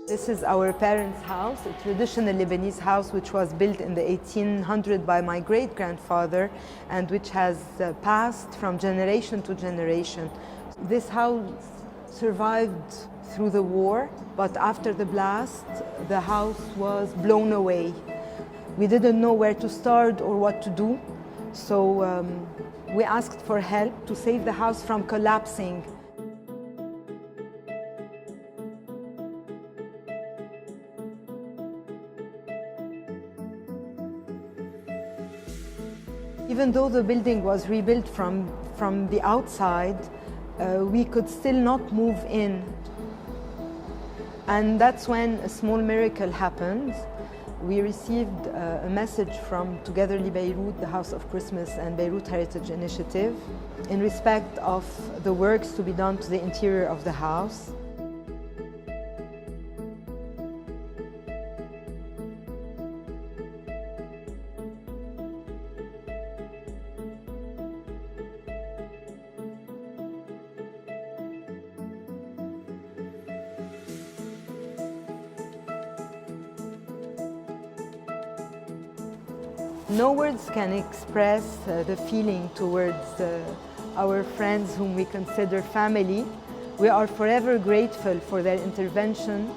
This is our parents' house, a traditional Lebanese house which was built in the 1800s by my great-grandfather and which has passed from generation to generation. This house survived through the war, but after the blast, the house was blown away. We didn't know where to start or what to do, so we asked for help to save the house from collapsing. Even though the building was rebuilt from the outside, we could still not move in. And that's when a small miracle happened. We received a message from Togetherly Beirut, the House of Christmas and Beirut Heritage Initiative, in respect of the works to be done to the interior of the house. No words can express the feeling towards our friends whom we consider family. We are forever grateful for their intervention